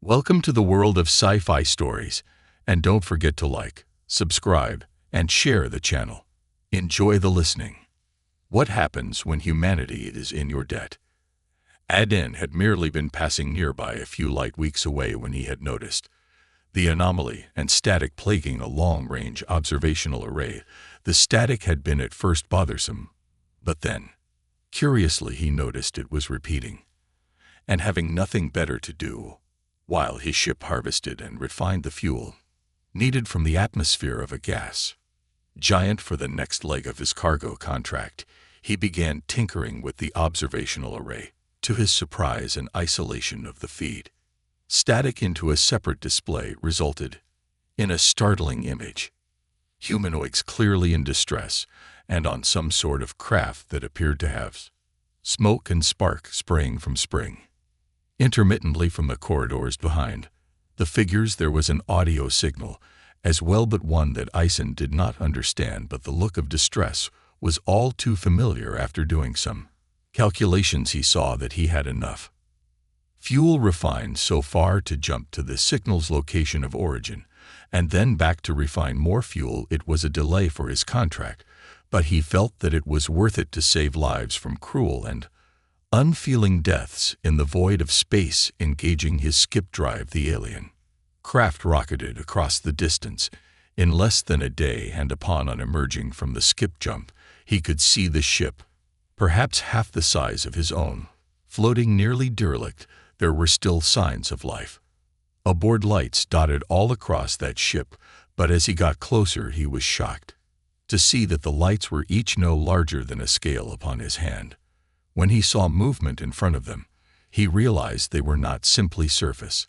Welcome to the world of sci-fi stories, and don't forget to like, subscribe, and share the channel. Enjoy the listening. What happens when humanity is in your debt? Aden had merely been passing nearby a few light weeks away when he had noticed the anomaly and static plaguing a long-range observational array. The static had been at first bothersome, but then, curiously, he noticed it was repeating. And having nothing better to do, while his ship harvested and refined the fuel needed from the atmosphere of a gas giant for the next leg of his cargo contract, he began tinkering with the observational array. To his surprise and isolation of the feed static into a separate display resulted in a startling image. Humanoids clearly in distress and on some sort of craft that appeared to have smoke and spark spraying from spring intermittently from the corridors behind the figures. There was an audio signal as well, but one that Ison did not understand, but the look of distress was all too familiar. After doing some calculations, he saw that he had enough fuel refined so far to jump to the signal's location of origin and then back to refine more fuel. It was a delay for his contract, but he felt that it was worth it to save lives from cruel and unfeeling deaths in the void of space. Engaging his skip drive, the alien craft rocketed across the distance in less than a day, and upon emerging from the skip jump, he could see the ship, perhaps half the size of his own, floating nearly derelict. There were still signs of life aboard, lights dotted all across that ship, but as he got closer he was shocked to see that the lights were each no larger than a scale upon his hand. When he saw movement in front of them, he realized they were not simply surface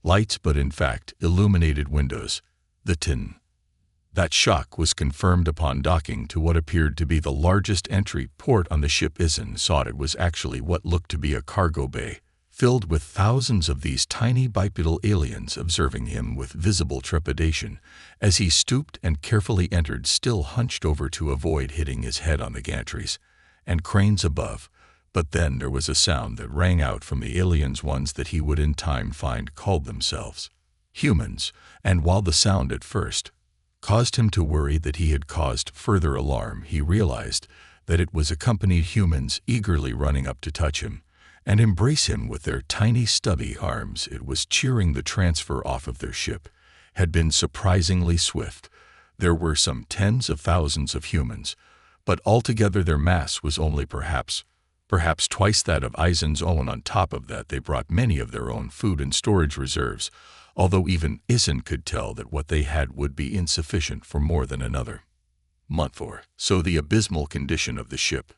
lights, but in fact illuminated windows. That shock was confirmed upon docking to what appeared to be the largest entry port on the ship. Ison saw it was actually what looked to be a cargo bay, filled with thousands of these tiny bipedal aliens observing him with visible trepidation as he stooped and carefully entered, still hunched over to avoid hitting his head on the gantries and cranes above. But then there was a sound that rang out from the aliens, ones that he would in time find called themselves humans, and while the sound at first caused him to worry that he had caused further alarm, he realized that it was accompanied humans eagerly running up to touch him and embrace him with their tiny stubby arms. It was cheering. The transfer off of their ship had been surprisingly swift. There were some tens of thousands of humans, but altogether their mass was only perhaps twice that of Ison's own. On top of that, they brought many of their own food and storage reserves, although even Ison could tell that what they had would be insufficient for more than another month or so. The abysmal condition of the ship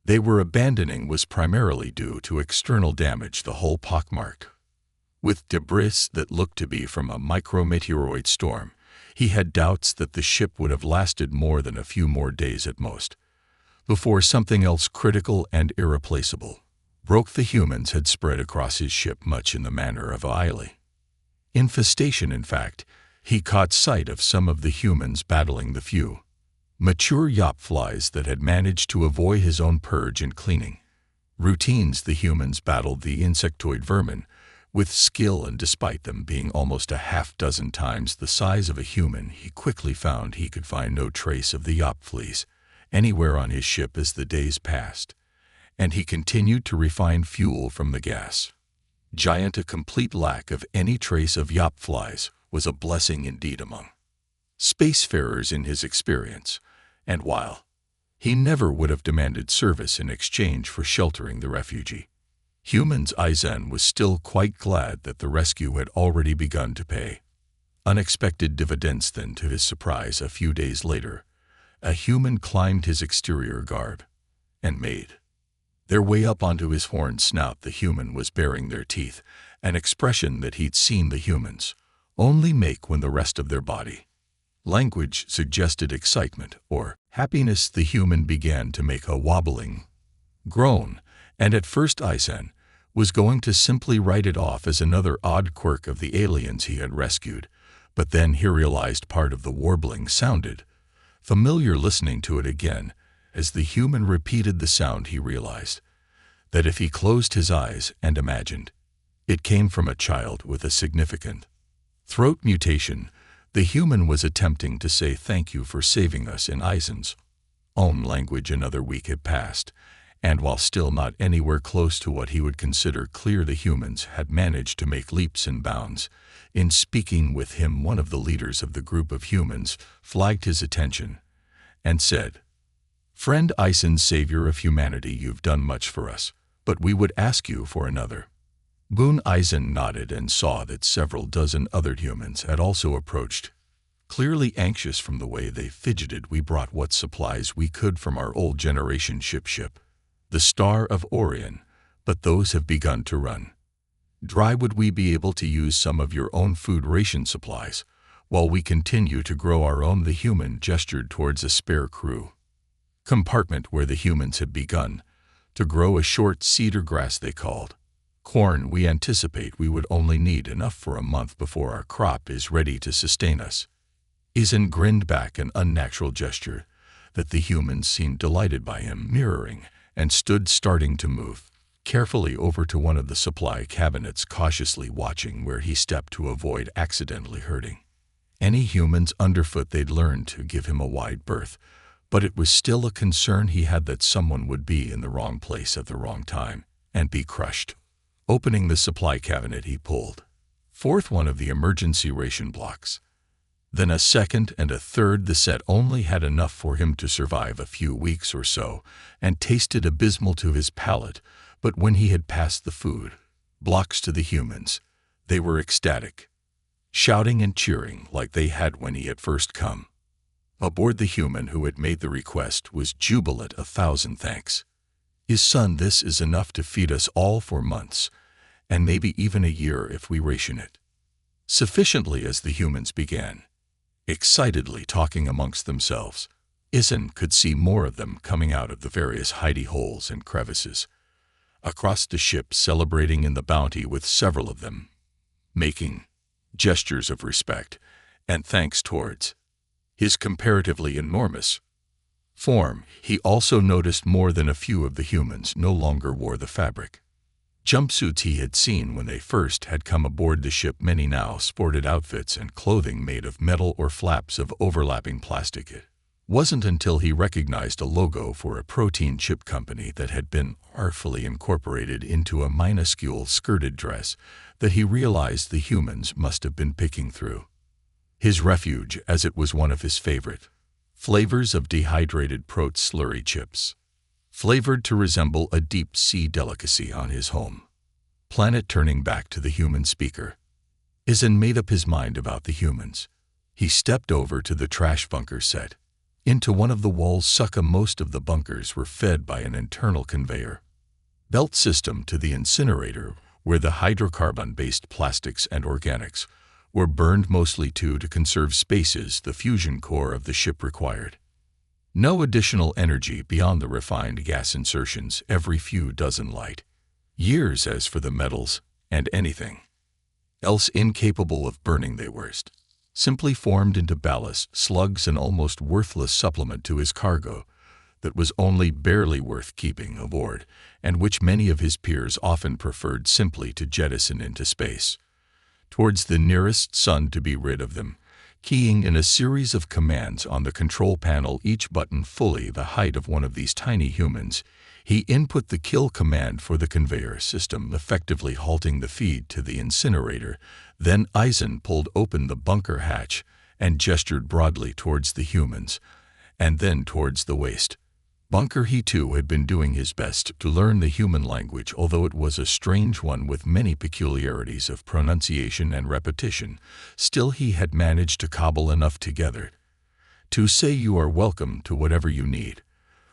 they were abandoning was primarily due to external damage, the hull pockmarked with debris that looked to be from a micrometeoroid storm. He had doubts that the ship would have lasted more than a few more days at most before something else critical and irreplaceable broke. The humans had spread across his ship much in the manner of an infestation. In fact, he caught sight of some of the humans battling the few mature yop flies that had managed to avoid his own purge and cleaning routines. The humans battled the insectoid vermin with skill, and despite them being almost a half-dozen times the size of a human, he quickly found he could find no trace of the yop fleas anywhere on his ship as the days passed, and he continued to refine fuel from the gas giant. A complete lack of any trace of yop flies was a blessing indeed among spacefarers in his experience, and while he never would have demanded service in exchange for sheltering the refugee humans, Ison was still quite glad that the rescue had already begun to pay unexpected dividends. Then, to his surprise, a few days later, a human climbed his exterior garb and made their way up onto his horned snout. The human was baring their teeth, an expression that he'd seen the humans only make when the rest of their body language suggested excitement or happiness. The human began to make a wobbling groan, and at first Ison was going to simply write it off as another odd quirk of the aliens he had rescued, but then he realized part of the warbling sounded familiar. Listening to it again, as the human repeated the sound, he realized that if he closed his eyes and imagined It came from a child with a significant throat mutation. The human was attempting to say thank you for saving us in Eisen's own language. Another week had passed, and while still not anywhere close to what he would consider clear, the humans had managed to make leaps and bounds. In speaking with him, one of the leaders of the group of humans flagged his attention and said, "Friend Eisen, savior of humanity, you've done much for us, but we would ask you for another." Boone Eisen nodded and saw that several dozen other humans had also approached. Clearly anxious from the way they fidgeted, we brought what supplies we could from our old generation ship, the Star of Orion, but those have begun to run dry. Would we be able to use some of your own food ration supplies while we continue to grow our own? The human gestured towards a spare crew compartment where the humans had begun to grow a short cedar grass they called corn. We anticipate we would only need enough for a month before our crop is ready to sustain us. Eisen grinned back, an unnatural gesture that the humans seemed delighted by him mirroring, and stood starting to move carefully over to one of the supply cabinets, cautiously watching where he stepped to avoid accidentally hurting any humans underfoot. They'd learned to give him a wide berth, but it was still a concern he had that someone would be in the wrong place at the wrong time and be crushed. Opening the supply cabinet, he pulled forth one of the emergency ration blocks, then a second and a third. The set only had enough for him to survive a few weeks or so, and tasted abysmal to his palate, but when he had passed the food blocks to the humans, they were ecstatic, shouting and cheering like they had when he had first come aboard. The human who had made the request was jubilant. "1,000 thanks. His son, this is enough to feed us all for months, and maybe even a year if we ration it sufficiently." As the humans began excitedly talking amongst themselves, Eisen could see more of them coming out of the various hidey holes and crevices across the ship, celebrating in the bounty, with several of them making gestures of respect and thanks towards his comparatively enormous form. He also noticed more than a few of the humans no longer wore the fabric jumpsuits he had seen when they first had come aboard the ship. Many now sported outfits and clothing made of metal or flaps of overlapping plastic. It wasn't until he recognized a logo for a protein chip company that had been artfully incorporated into a minuscule skirted dress that he realized the humans must have been picking through his refuge, as it was one of his favorite flavors of dehydrated prote slurry chips, flavored to resemble a deep-sea delicacy on his home planet. Turning back to the human speaker, Eisen made up his mind about the humans. He stepped over to the trash bunker set into one of the walls. Most of the bunkers were fed by an internal conveyor belt system to the incinerator, where the hydrocarbon-based plastics and organics were burned, mostly to conserve spaces the fusion core of the ship required. No additional energy beyond the refined gas insertions every few dozen light years. As for the metals and anything else incapable of burning, they were simply formed into ballast, slugs, an almost worthless supplement to his cargo that was only barely worth keeping aboard, and which many of his peers often preferred simply to jettison into space towards the nearest sun to be rid of them. Keying in a series of commands on the control panel, each button fully the height of one of these tiny humans, he input the kill command for the conveyor system, effectively halting the feed to the incinerator. Then Eisen pulled open the bunker hatch and gestured broadly towards the humans, and then towards the waste bunker. He too had been doing his best to learn the human language, although it was a strange one with many peculiarities of pronunciation and repetition. Still, he had managed to cobble enough together to say, "You are welcome to whatever you need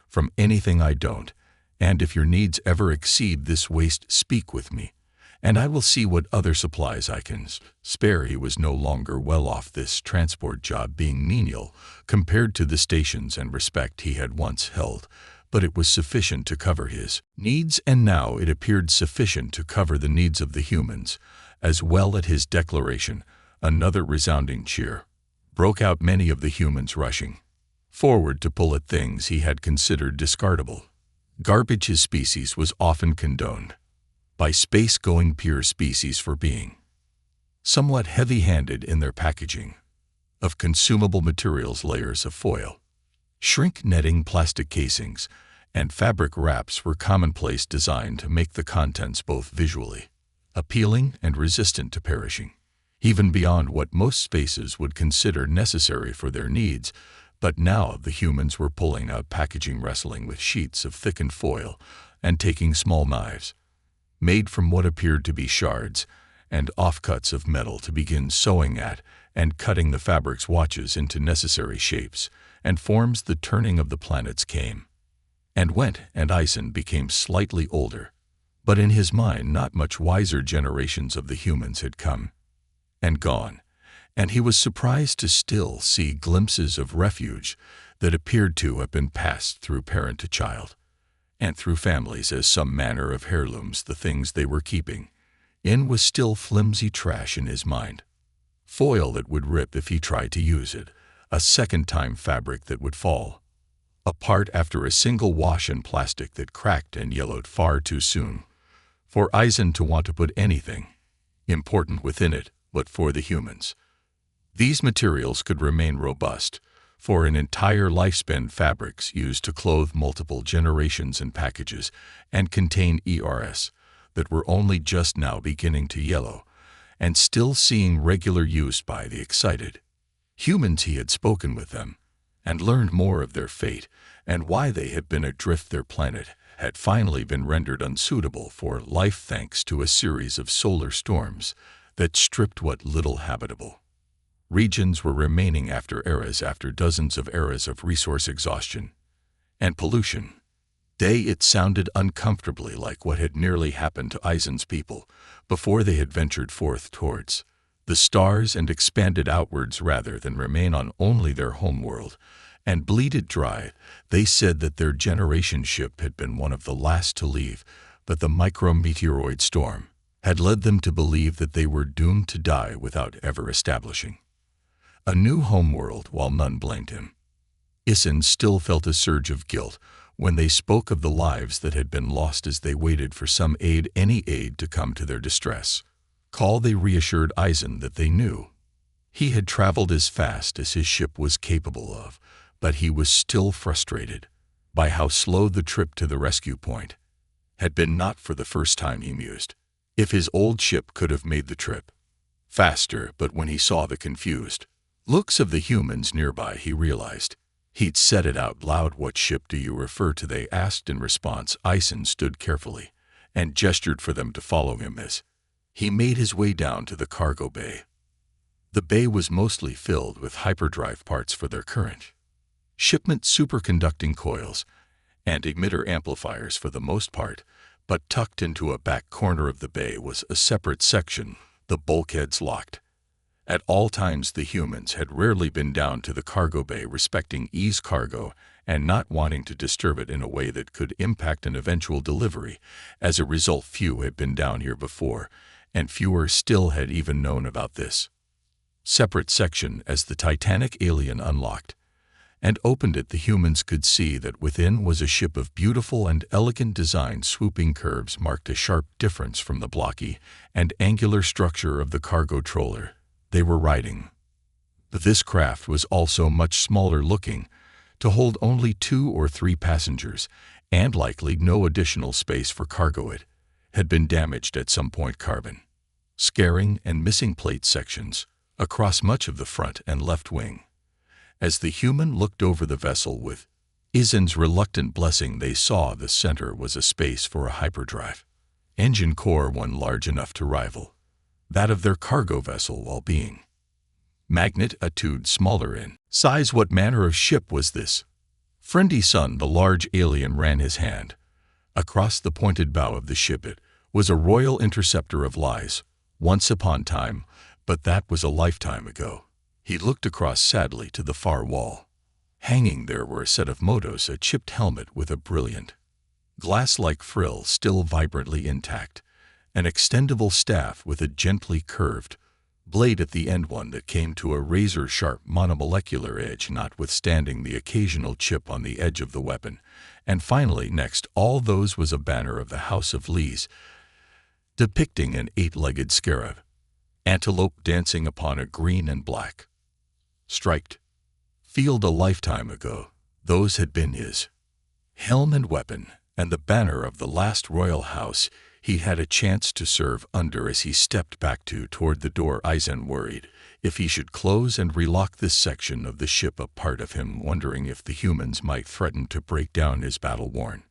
from anything I don't, and if your needs ever exceed this waste, speak with me, and I will see what other supplies I can spare." He was no longer well off, this transport job being menial compared to the stations and respect he had once held, but it was sufficient to cover his needs, and now it appeared sufficient to cover the needs of the humans as well. At his declaration, another resounding cheer broke out, many of the humans rushing forward to pull at things he had considered discardable garbage. His species was often condoned by space-going pure species for being somewhat heavy-handed in their packaging of consumable materials, layers of foil, shrink netting, plastic casings, and fabric wraps were commonplace, designed to make the contents both visually appealing and resistant to perishing, even beyond what most spaces would consider necessary for their needs. But now the humans were pulling out packaging, wrestling with sheets of thickened foil, and taking small knives, made from what appeared to be shards and offcuts of metal, to begin sewing at and cutting the fabric's watches into necessary shapes and forms. The turning of the planets came and went, and Eisen became slightly older, but in his mind not much wiser. Generations of the humans had come and gone, and he was surprised to still see glimpses of refuge that appeared to have been passed through parent to child and through families as some manner of heirlooms. The things they were keeping in was still flimsy trash in his mind. Foil that would rip if he tried to use it, a second time, fabric that would fall apart after a single wash, and plastic that cracked and yellowed far too soon for Eisen to want to put anything important within it. But for the humans, these materials could remain robust for an entire lifespan. Fabrics used to clothe multiple generations in packages and contain ERS that were only just now beginning to yellow and still seeing regular use by the excited humans. He had spoken with them and learned more of their fate and why they had been adrift. Their planet had finally been rendered unsuitable for life thanks to a series of solar storms that stripped what little habitable regions were remaining after dozens of eras of resource exhaustion and pollution. It sounded uncomfortably like what had nearly happened to Eisen's people before they had ventured forth towards the stars and expanded outwards rather than remain on only their homeworld and bleed it dry. They said that their generation ship had been one of the last to leave, but the micrometeoroid storm had led them to believe that they were doomed to die without ever establishing a new homeworld. While none blamed him, Eisen still felt a surge of guilt when they spoke of the lives that had been lost as they waited for some aid, any aid, to come to their distress call. They reassured Eisen that they knew he had traveled as fast as his ship was capable of, but he was still frustrated by how slow the trip to the rescue point had been. Not for the first time, he mused, if his old ship could have made the trip faster. But when he saw the confused looks of the humans nearby, he realized he'd said it out loud. What ship do you refer to? They asked in response. Eisen stood carefully and gestured for them to follow him as he made his way down to the cargo bay. The bay was mostly filled with hyperdrive parts for their current shipment, superconducting coils, and emitter amplifiers for the most part, but tucked into a back corner of the bay was a separate section, the bulkheads locked. At all times the humans had rarely been down to the cargo bay, respecting E's cargo and not wanting to disturb it in a way that could impact an eventual delivery. As a result, few had been down here before, and fewer still had even known about this separate section. As the Titanic alien unlocked and opened it, the humans could see that within was a ship of beautiful and elegant design. Swooping curves marked a sharp difference from the blocky and angular structure of the cargo trawler they were riding. But this craft was also much smaller, looking to hold only 2 or 3 passengers, and likely no additional space for cargo. It had been damaged at some point, carbon scarring and missing plate sections across much of the front and left wing. As the human looked over the vessel with Eisen's reluctant blessing, they saw the center was a space for a hyperdrive engine core, one large enough to rival that of their cargo vessel while being magnitude smaller in size. What manner of ship was this? Friendly son, the large alien ran his hand across the pointed bow of the ship. It was a Royal Interceptor of Lies, once upon time, but that was a lifetime ago. He looked across sadly to the far wall. Hanging there were a set of motos, a chipped helmet with a brilliant glass-like frill still vibrantly intact, an extendable staff with a gently curved blade at the end, one that came to a razor-sharp monomolecular edge notwithstanding the occasional chip on the edge of the weapon. And finally, next all those was a banner of the House of Lees, depicting an 8-legged scarab, antelope dancing upon a green and black striped field. A lifetime ago, those had been his helm and weapon, and the banner of the last royal house he had a chance to serve under. As he stepped back toward the door, Eisen worried if he should close and relock this section of the ship, a part of him wondering if the humans might threaten to break down his battle-worn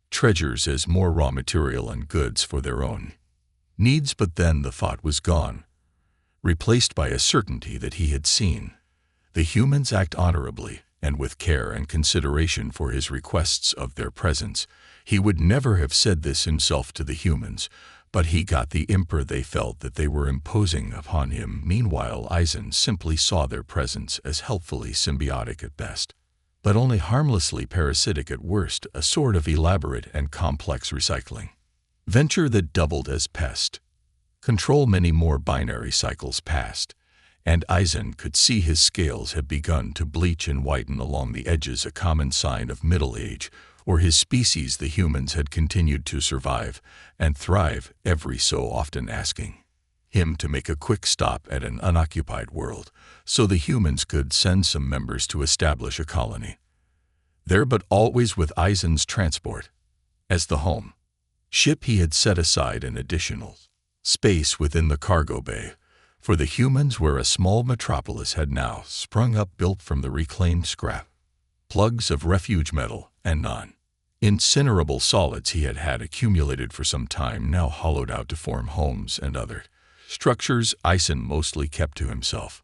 treasures as more raw material and goods for their own needs. But then the thought was gone, replaced by a certainty that he had seen the humans act honorably and with care and consideration for his requests of their presence. He would never have said this himself to the humans, but he got the impression they felt that they were imposing upon him. Meanwhile, Eisen simply saw their presence as helpfully symbiotic at best, but only harmlessly parasitic at worst, a sort of elaborate and complex recycling venture that doubled as pest control. Many more binary cycles passed, and Eisen could see his scales had begun to bleach and whiten along the edges, a common sign of middle age, or his species. The humans had continued to survive and thrive, every so often asking him to make a quick stop at an unoccupied world so the humans could send some members to establish a colony there, but always with Eisen's transport as the home ship. He had set aside an additional space within the cargo bay for the humans, where a small metropolis had now sprung up, built from the reclaimed scrap plugs of refuge metal and non-incinerable solids he had accumulated for some time, now hollowed out to form homes and other structures. Eisen mostly kept to himself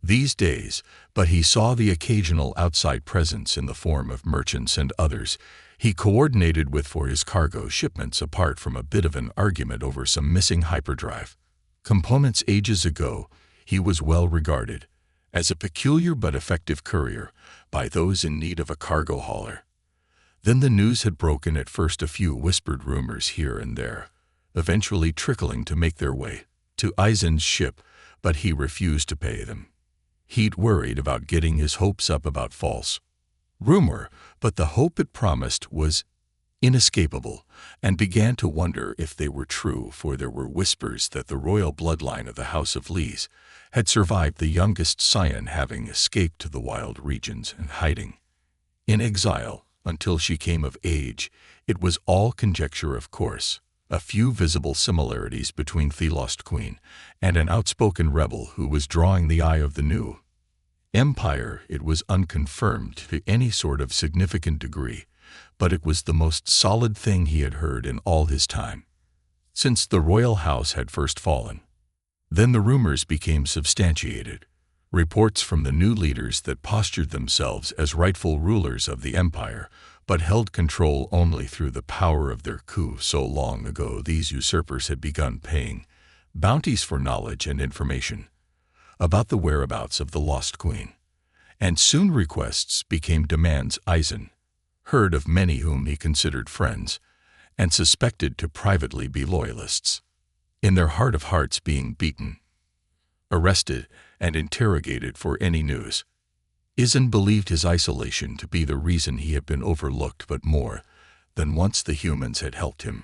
these days, but he saw the occasional outside presence in the form of merchants and others he coordinated with for his cargo shipments. Apart from a bit of an argument over some missing hyperdrive components ages ago, he was well regarded as a peculiar but effective courier by those in need of a cargo hauler. Then the news had broken, at first a few whispered rumors here and there, eventually trickling to make their way to Eisen's ship, but he refused to pay them. He'd worried about getting his hopes up about false rumor, but the hope it promised was inescapable, and began to wonder if they were true, for there were whispers that the royal bloodline of the House of Lees had survived, the youngest scion having escaped to the wild regions and hiding in exile until she came of age. It was all conjecture, of course. A few visible similarities between the lost queen and an outspoken rebel who was drawing the eye of the new empire. It was unconfirmed to any sort of significant degree, but it was the most solid thing he had heard in all his time since the royal house had first fallen. Then the rumors became substantiated. Reports from the new leaders that postured themselves as rightful rulers of the empire, but held control only through the power of their coup. So long ago, these usurpers had begun paying bounties for knowledge and information about the whereabouts of the lost queen, and soon requests became demands. Eisen heard of many whom he considered friends and suspected to privately be loyalists, in their heart of hearts being beaten, arrested, and interrogated for any news. Eisen believed his isolation to be the reason he had been overlooked, but more than once the humans had helped him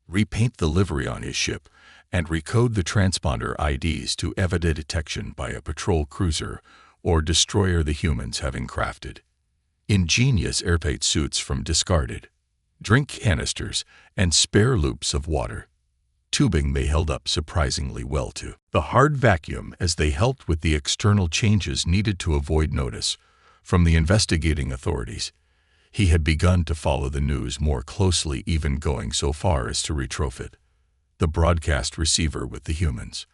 repaint the livery on his ship and recode the transponder IDs to evade detection by a patrol cruiser or destroyer, the humans having crafted ingenious airtight suits from discarded drink canisters and spare loops of water tubing. They held up surprisingly well to the hard vacuum as they helped with the external changes needed to avoid notice from the investigating authorities. He had begun to follow the news more closely, even going so far as to retrofit the broadcast receiver with the humans,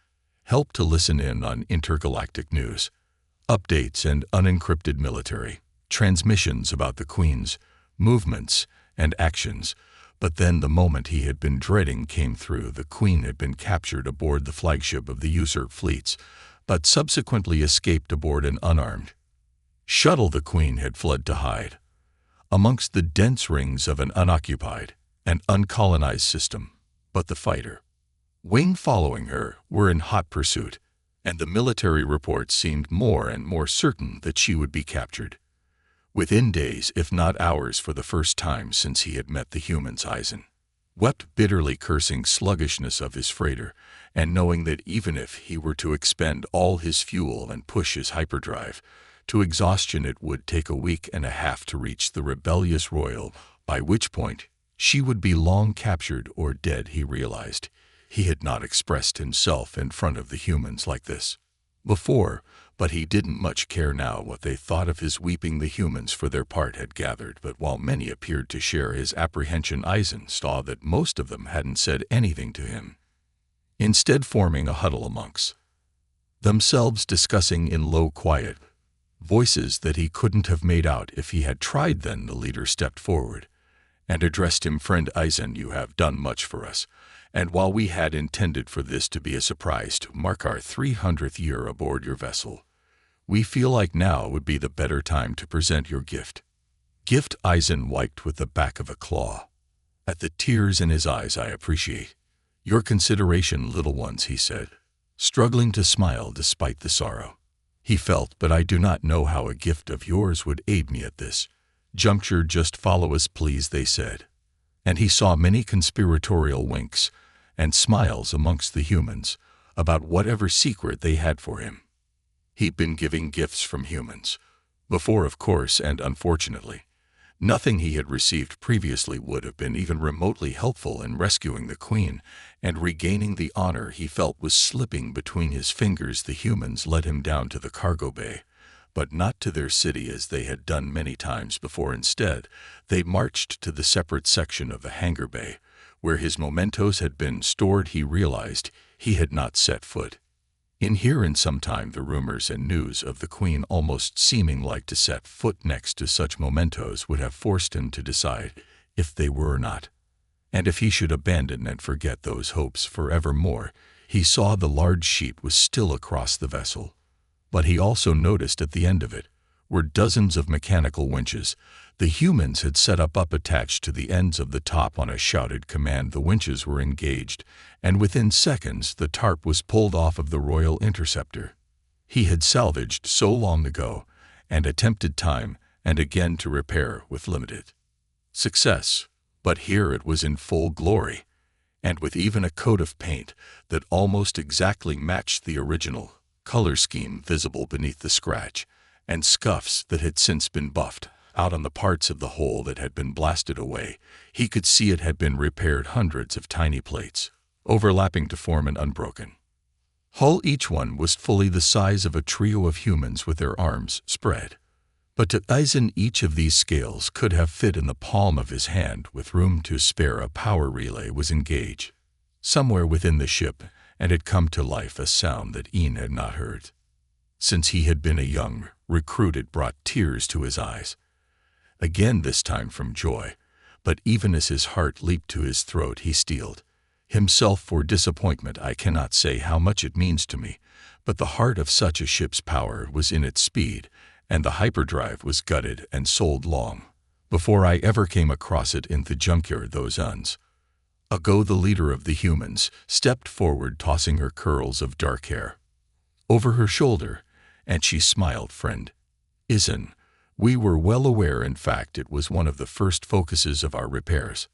helped to listen in on intergalactic news, updates, and unencrypted military transmissions about the Queen's movements and actions. But then the moment he had been dreading came through. The Queen had been captured aboard the flagship of the usurped fleets, but subsequently escaped aboard an unarmed shuttle. The Queen had fled to hide amongst the dense rings of an unoccupied and uncolonized system, but the fighter wing following her were in hot pursuit, and the military reports seemed more and more certain that she would be captured within days, if not hours. For the first time since he had met the humans, Eisen wept bitterly, cursing sluggishness of his freighter, and knowing that even if he were to expend all his fuel and push his hyperdrive to exhaustion, it would take a week and a half to reach the rebellious Royal, by which point she would be long captured or dead. He realized he had not expressed himself in front of the humans like this before, but he didn't much care now what they thought of his weeping. The humans, for their part, had gathered, but while many appeared to share his apprehension, Eisen saw that most of them hadn't said anything to him, instead forming a huddle amongst themselves, discussing in low, quiet voices that he couldn't have made out if he had tried. Then the leader stepped forward and addressed him. "Friend Eisen, you have done much for us, and while we had intended for this to be a surprise to mark our 300th year aboard your vessel, we feel like now would be the better time to present your gift." Eisen wiped with the back of a claw at the tears in his eyes. "I appreciate your consideration, little ones," he said, struggling to smile despite the sorrow he felt, "but I do not know how a gift of yours would aid me at this juncture. Just follow us, please," they said. And he saw many conspiratorial winks and smiles amongst the humans about whatever secret they had for him. He'd been giving gifts from humans before, of course, and unfortunately, nothing he had received previously would have been even remotely helpful in rescuing the Queen and regaining the honor he felt was slipping between his fingers. The humans led him down to the cargo bay, but not to their city as they had done many times before. Instead, they marched to the separate section of the hangar bay where his mementos had been stored. He realized he had not set foot in here in some time. The rumors and news of the Queen almost seeming like to set foot next to such mementos would have forced him to decide if they were or not, and if he should abandon and forget those hopes forevermore. He saw the large sheet was still across the vessel, but he also noticed at the end of it were dozens of mechanical winches. The humans had set up attached to the ends of the top. On a shouted command, the winches were engaged, and within seconds the tarp was pulled off of the Royal Interceptor he had salvaged so long ago and attempted time and again to repair with limited success. But here it was in full glory, and with even a coat of paint that almost exactly matched the original color scheme visible beneath the scratch and scuffs that had since been buffed out on the parts of the hull that had been blasted away. He could see it had been repaired, hundreds of tiny plates overlapping to form an unbroken hull. Each one was fully the size of a trio of humans with their arms spread. But to Eisen, each of these scales could have fit in the palm of his hand with room to spare. A power relay was engaged somewhere within the ship and had come to life, a sound that Ian had not heard since he had been a young recruit. It brought tears to his eyes, again this time from joy, but even as his heart leaped to his throat he steeled himself for disappointment. "I cannot say how much it means to me, but the heart of such a ship's power was in its speed, and the hyperdrive was gutted and sold long before I ever came across it in the junkyard those uns ago." The leader of the humans stepped forward, tossing her curls of dark hair over her shoulder, and she smiled. "Friend Eisen, we were well aware, in fact it was one of the first focuses of our repairs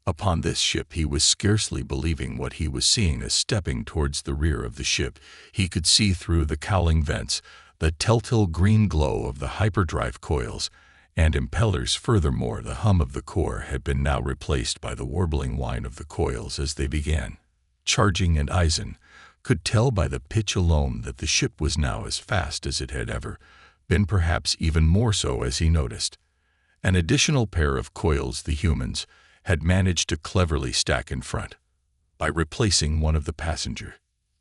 upon this ship." He was scarcely believing what he was seeing as stepping towards the rear of the ship. He could see through the cowling vents the telltale green glow of the hyperdrive coils and impellers. Furthermore, the hum of the core had been now replaced by the warbling whine of the coils as they began charging, and Eisen could tell by the pitch alone that the ship was now as fast as it had ever been, perhaps even more so as he noticed an additional pair of coils the humans had managed to cleverly stack in front by replacing one of the passenger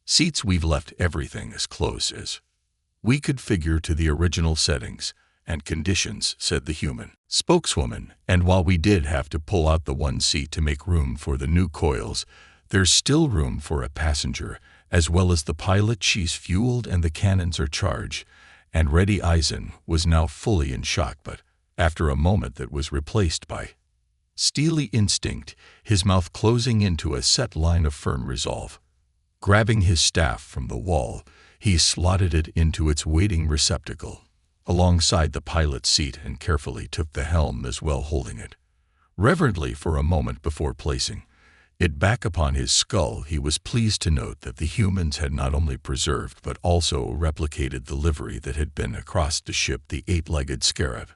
seats. "We've left everything as close as we could figure to the original settings and conditions," said the human spokeswoman, "and while we did have to pull out the one seat to make room for the new coils, there's still room for a passenger as well as the pilot. She's fueled and the cannons are charged and ready." Eisen was now fully in shock, but after a moment that was replaced by steely instinct, his mouth closing into a set line of firm resolve. Grabbing his staff from the wall, he slotted it into its waiting receptacle alongside the pilot's seat and carefully took the helm as well, holding it reverently for a moment before placing It back upon his skull, he was pleased to note that the humans had not only preserved but also replicated the livery that had been across the ship, the eight-legged scarab.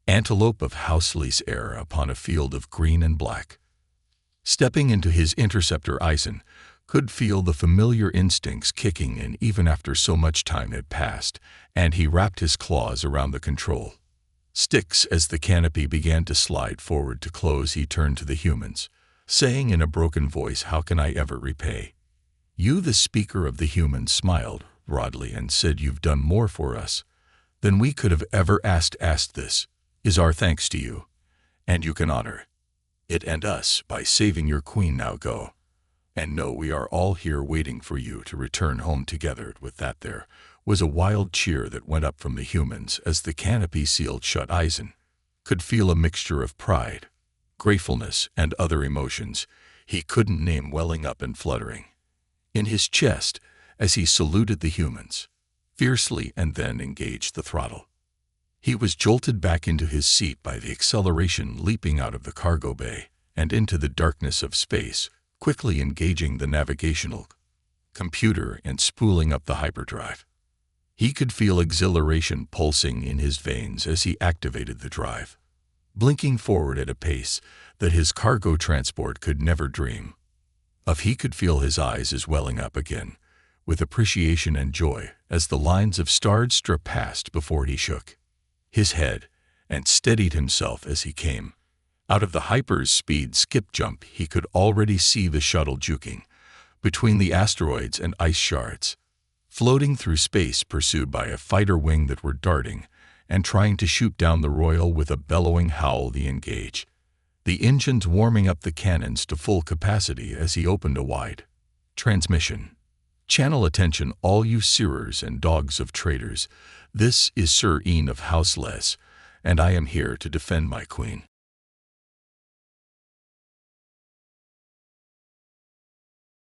Antelope of Housele's air upon a field of green and black. Stepping into his interceptor, Eisen could feel the familiar instincts kicking in even after so much time had passed, and he wrapped his claws around the control sticks as the canopy began to slide forward to close. He turned to the humans, saying in a broken voice, "How can I ever repay you?" The speaker of the humans smiled broadly and said, "You've done more for us than we could have ever asked. This is our thanks to you, and you can honor it and us by saving your queen. Now go, and know we are all here waiting for you to return home together." With that, there was a wild cheer that went up from the humans as the canopy sealed shut. Eisen could feel a mixture of pride, gratefulness, and other emotions he couldn't name welling up and fluttering in his chest as he saluted the humans fiercely and then engaged the throttle. He was jolted back into his seat by the acceleration, leaping out of the cargo bay and into the darkness of space, quickly engaging the navigational computer and spooling up the hyperdrive. He could feel exhilaration pulsing in his veins as he activated the drive, blinking forward at a pace that his cargo transport could never dream of. He could feel his eyes as welling up again with appreciation and joy as the lines of starred strip passed before he shook his head and steadied himself as he came out of the hyper's speed skip jump. He could already see the shuttle juking between the asteroids and ice shards, floating through space, pursued by a fighter wing that were darting and trying to shoot down the Royal with a bellowing howl. The engage the engines, warming up the cannons to full capacity as he opened a wide transmission channel. "Attention, all you seerers and dogs of traitors. This is Sir Ian of Housele's, and I am here to defend my queen."